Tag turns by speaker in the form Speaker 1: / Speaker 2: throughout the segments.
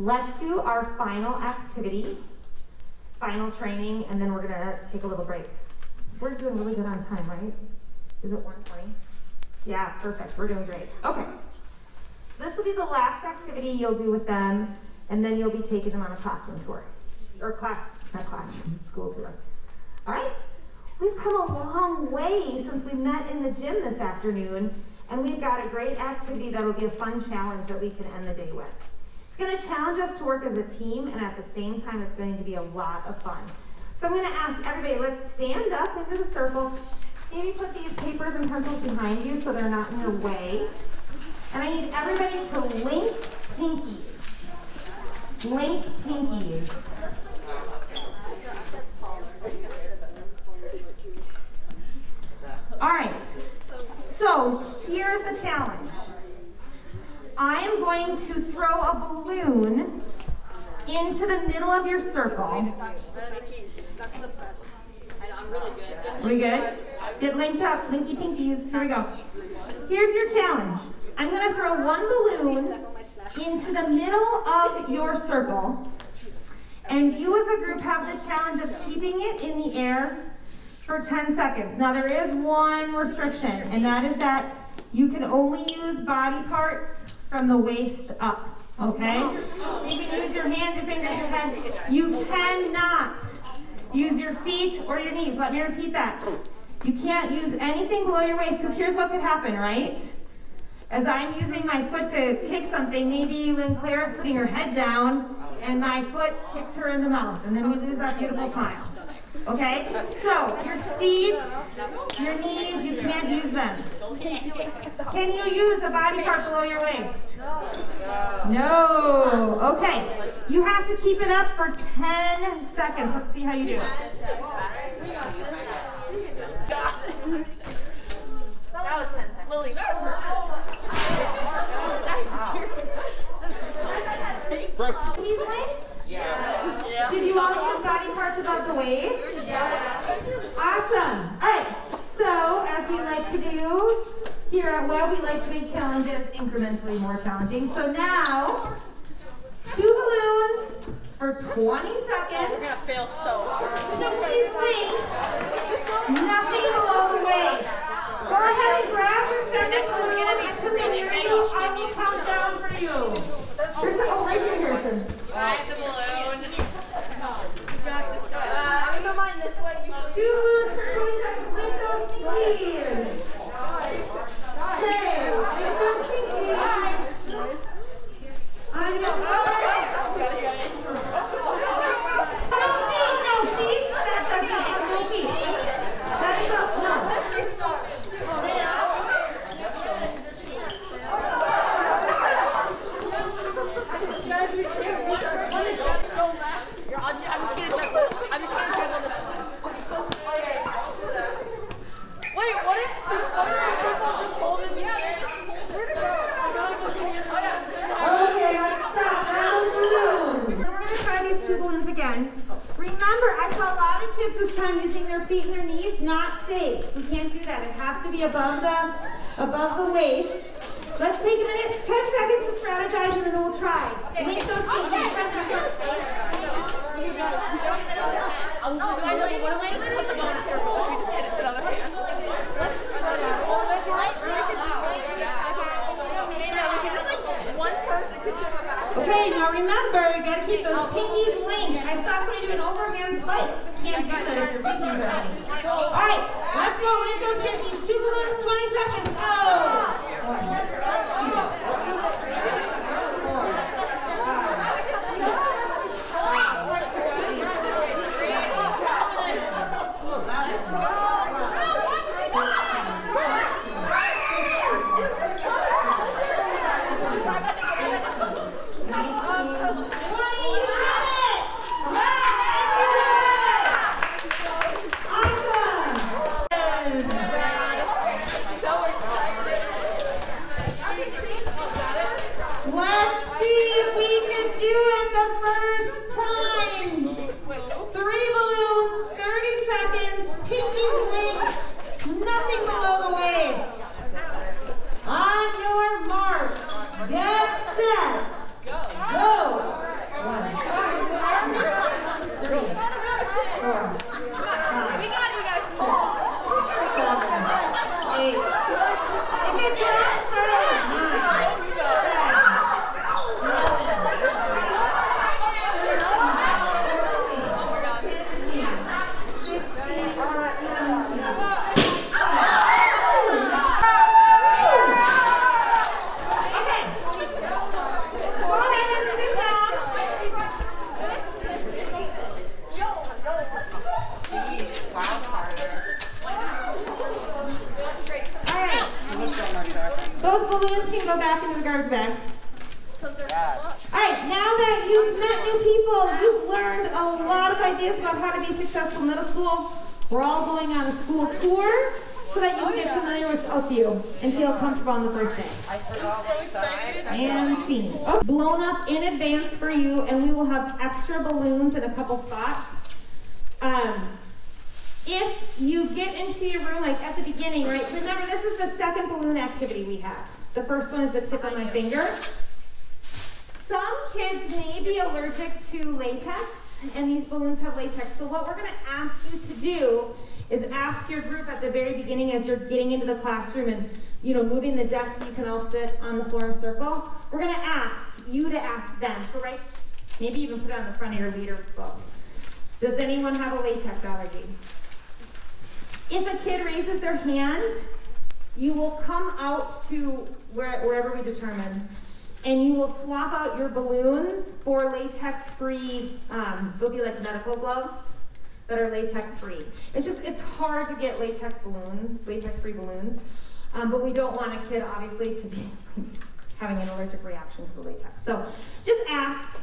Speaker 1: let's do our final activity, final training, and then we're gonna take a little break. We're doing really good on time, right? Is it 1:20? Yeah, perfect, we're doing great. Okay, so this will be the last activity you'll do with them, and then you'll be taking them on a classroom tour. Or not classroom, school tour. All right, we've come a long way since we met in the gym this afternoon, and we've got a great activity that'll be a fun challenge that we can end the day with. It's gonna challenge us to work as a team, and at the same time, it's going to be a lot of fun. So I'm gonna ask everybody, let's stand up into the circle. Maybe put these papers and pencils behind you so they're not in your way. And I need everybody to link pinkies. Link pinkies. All right, so here's the challenge. I am going to throw a balloon into the middle of your circle.
Speaker 2: That's the best. I'm really good.
Speaker 1: We good? Get linked up, linky pinkies. Here we go. Here's your challenge. I'm going to throw one balloon into the middle of your circle, and you as a group have the challenge of keeping it in the air for 10 seconds. Now there is one restriction, and that is that you can only use body parts from the waist up, okay? So you can use your hands, your fingers, your head. You cannot use your feet or your knees. Let me repeat that. You can't use anything below your waist, because here's what could happen, right? As I'm using my foot to kick something, maybe when Claire's putting her head down and my foot kicks her in the mouth, and then we lose that beautiful smile. Okay? So, your feet, your knees, you can't use them. Can you use a body part below your waist? No. Okay. You have to keep it up for 10 seconds. Let's see how you do.
Speaker 2: That was 10 seconds. Lily.
Speaker 1: He's linked? Yeah. Did you all use body parts above the waist? Yeah. Awesome. All right. So, as we like to do here at Webb, we like to make challenges incrementally more challenging. So now, 2 balloons for 20 seconds.
Speaker 2: We're gonna fail so hard.
Speaker 1: Pinkies linked. Nothing below the waist. Go ahead and grab your second
Speaker 2: next one's
Speaker 1: balloon.
Speaker 2: gonna be
Speaker 1: Come in here. I will count down for you. Right here, Harrison.
Speaker 2: I have the balloon. You got this guy. I'm gonna go mine this way.
Speaker 1: 2 balloons for 20 seconds. Link those pinkies. Okay. Link those pinkies. I'm gonna go. No feet. That doesn't have no feet. That is up. No.
Speaker 2: I'm just gonna juggle this one. Wait, what if people just hold it in the air? Where to go? I gotta go get it.
Speaker 1: Okay, let's stop. Round balloon. We're going to try these 2 balloons again. Remember, I saw a lot of kids this time using their feet and their knees. Not safe. We can't do that. It has to be above the waist. Let's take a minute, 10 seconds to strategize, and then we'll try. Okay, link those feet. Okay, now remember, you gotta keep those pinkies linked. I saw somebody do an overhand spike. Can't do that if your pinkies are linked. Alright, let's go link those pinkies. 2 balloons, 20 seconds. Go! Those balloons can go back into the garbage bags.
Speaker 2: Yeah.
Speaker 1: All right, now that you've met new people, you've learned a lot of ideas about how to be successful in middle school. We're all going on a school tour so that you can get familiar with Southview and feel comfortable on the first day.
Speaker 2: I'm so excited.
Speaker 1: And scene. Oh, blown up in advance for you, and we will have extra balloons in a couple spots. If you get into your room, like at the beginning, right, remember this is the second balloon activity we have. The first one is the tip of my finger. Some kids may be allergic to latex, and these balloons have latex. So what we're going to ask you to do is ask your group at the very beginning as you're getting into the classroom and moving the desk so you can all sit on the floor in a circle. We're going to ask you to ask them. So right, maybe even put it on the front of your leader book. Does anyone have a latex allergy? If a kid raises their hand, you will come out to wherever we determine, and you will swap out your balloons for latex-free, they'll be like medical gloves that are latex-free. It's hard to get latex-free balloons, but we don't want a kid, obviously, to be having an allergic reaction to the latex. So just ask.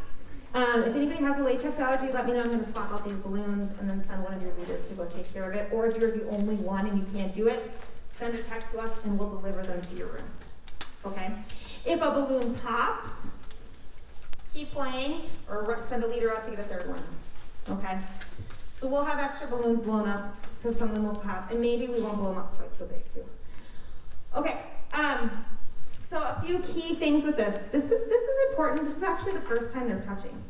Speaker 1: If anybody has a latex allergy, let me know. I'm going to swap out these balloons and then send one of your leaders to go take care of it. Or if you're the only one and you can't do it, send a text to us and we'll deliver them to your room. Okay? If a balloon pops, keep playing or send a leader out to get a third one. Okay? So we'll have extra balloons blown up because some of them will pop, and maybe we won't blow them up quite so big too. Okay. So a few key things with this. This is important. This is actually the first time they're touching.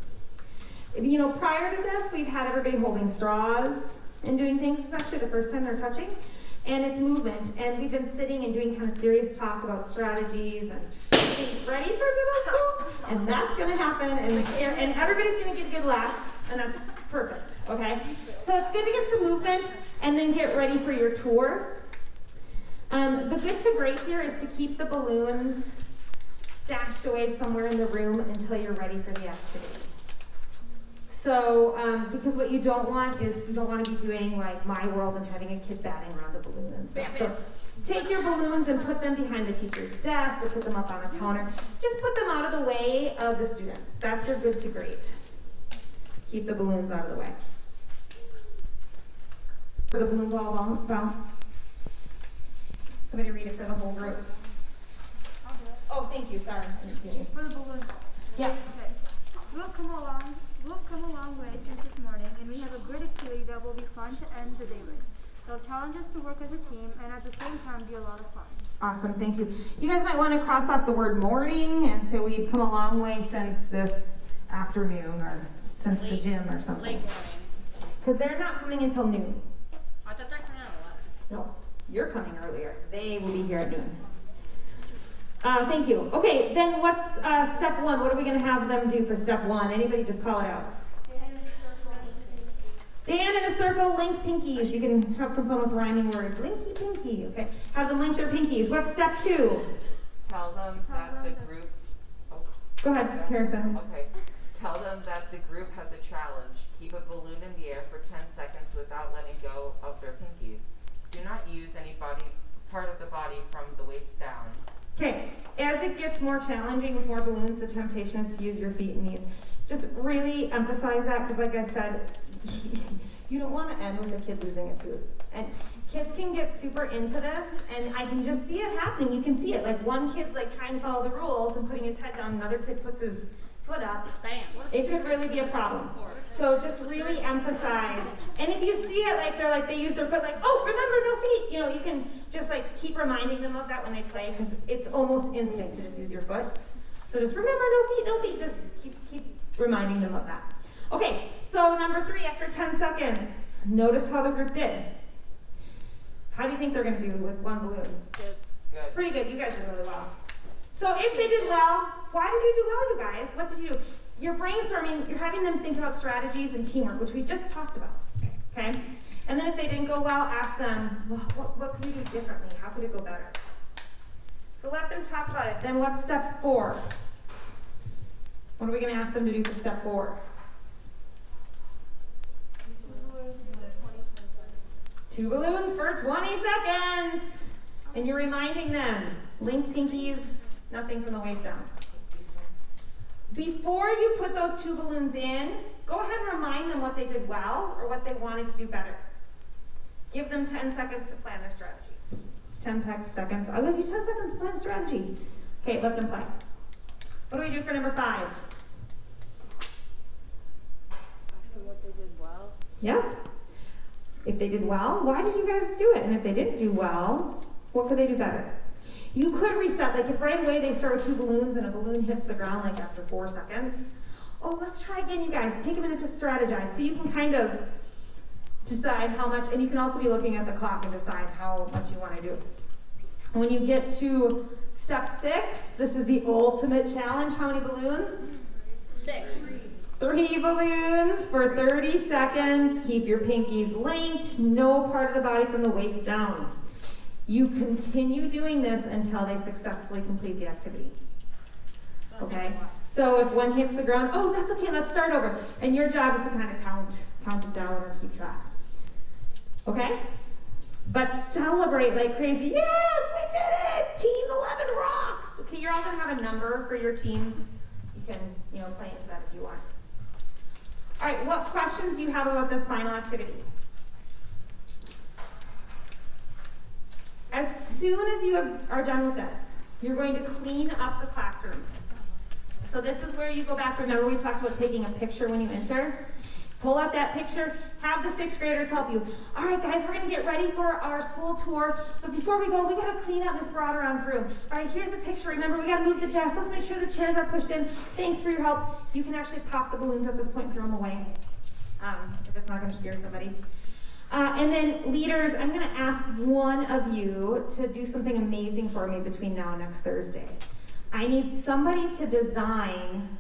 Speaker 1: Prior to this, we've had everybody holding straws and doing things. This is actually the first time they're touching, and it's movement. And we've been sitting and doing kind of serious talk about strategies and getting ready for middle school, and that's going to happen. And everybody's going to get a good laugh, and that's perfect. Okay. So it's good to get some movement and then get ready for your tour. The good to great here is to keep the balloons stashed away somewhere in the room until you're ready for the activity. So, because what you don't want is you don't want to be doing like My World and having a kid batting around a balloon and stuff. So take your balloons and put them behind the teacher's desk or put them up on a counter. Just put them out of the way of the students. That's your good to great. Keep the balloons out of the way. For the balloon ball bounce. Somebody read it for the whole group.
Speaker 3: I'll do it.
Speaker 1: Oh, thank you. Sorry, I didn't see you.
Speaker 3: For the balloon ball.
Speaker 1: Yeah.
Speaker 3: Okay. We've come a long way since this morning, and we have a great activity that will be fun to end the day with. They'll challenge us to work as a team, and at the same time be a lot of fun.
Speaker 1: Awesome, thank you. You guys might want to cross off the word morning and say we've come a long way since this afternoon or since the gym or something.
Speaker 2: Late morning.
Speaker 1: Because they're not coming until noon.
Speaker 2: I thought they're coming at 11.
Speaker 1: No. You're coming earlier. They will be here at noon. Thank you. Okay, then what's step one? What are we going to have them do for step one? Anybody just call it out. Stand in a circle, link pinkies. You can have some fun with rhyming words. Linky pinky. Okay. Have them link their pinkies. What's step two?
Speaker 4: Tell them that the group. Oh.
Speaker 1: Go ahead, Harrison.
Speaker 4: Okay. Tell them that the group has a challenge. Keep a balloon in the air for 10 seconds without letting go of their pinkies. Do not use any part of the body from the waist down. Okay, as it gets more challenging with more balloons, the temptation is to use your feet and knees. Just really emphasize that because like I said, you don't want to end with a kid losing a tooth. And kids can get super into this, and I can just see it happening. You can see it. Like one kid's like trying to follow the rules and putting his head down, another kid puts his foot up.
Speaker 2: Bam.
Speaker 1: It could really be a problem. So just really emphasize. And if you see it, they use their foot oh, remember, no feet. You can just keep reminding them of that when they play because it's almost instinct to just use your foot. So just remember, no feet. Just keep reminding them of that. Okay, so number 3, after 10 seconds, notice how the group did. How do you think they're going to do with one balloon?
Speaker 2: Good.
Speaker 4: Good.
Speaker 1: Pretty good. You guys did really well. So if they did well, why did you do well, you guys? What did you do? You're brainstorming, you're having them think about strategies and teamwork, which we just talked about, okay? And then if they didn't go well, ask them, well, what could we do differently? How could it go better? So let them talk about it. Then what's step 4? What are we going to ask them to do for step 4? 2 balloons for 20 seconds. And you're reminding them, linked pinkies, nothing from the waist down. Before you put those 2 balloons in, go ahead and remind them what they did well or what they wanted to do better. Give them 10 seconds to plan their strategy. 10 seconds. I'll give you 10 seconds to plan a strategy. Okay, let them play. What do we do for number 5?
Speaker 2: Ask them what they did well.
Speaker 1: Yeah. If they did well, why did you guys do it? And if they didn't do well, what could they do better? You could reset, like if right away they start with 2 balloons and a balloon hits the ground like after 4 seconds. Oh, let's try again, you guys. Take a minute to strategize. So you can kind of decide how much, and you can also be looking at the clock and decide how much you want to do. When you get to step 6, this is the ultimate challenge. How many balloons?
Speaker 2: 6.
Speaker 1: 3 balloons for 30 seconds. Keep your pinkies linked. No part of the body from the waist down. You continue doing this until they successfully complete the activity. Okay? So if one hits the ground, oh, that's okay, let's start over. And your job is to kind of count it down or keep track. Okay? But celebrate like crazy. Yes, we did it! Team 11 rocks! Okay, you're all gonna have a number for your team. You can, play into that if you want. All right, what questions do you have about this final activity? As soon as you are done with this, you're going to clean up the classroom. So this is where you go back. Remember we talked about taking a picture when you enter? Pull out that picture, have the 6th graders help you. All right, guys, we're gonna get ready for our school tour, but before we go, we gotta clean up Miss Broderon's room. All right, here's the picture. Remember, we gotta move the desk. Let's make sure the chairs are pushed in. Thanks for your help. You can actually pop the balloons at this point and throw them away, if it's not gonna scare somebody. And then leaders, I'm gonna ask one of you to do something amazing for me between now and next Thursday. I need somebody to design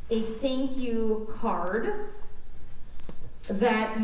Speaker 1: a thank you card that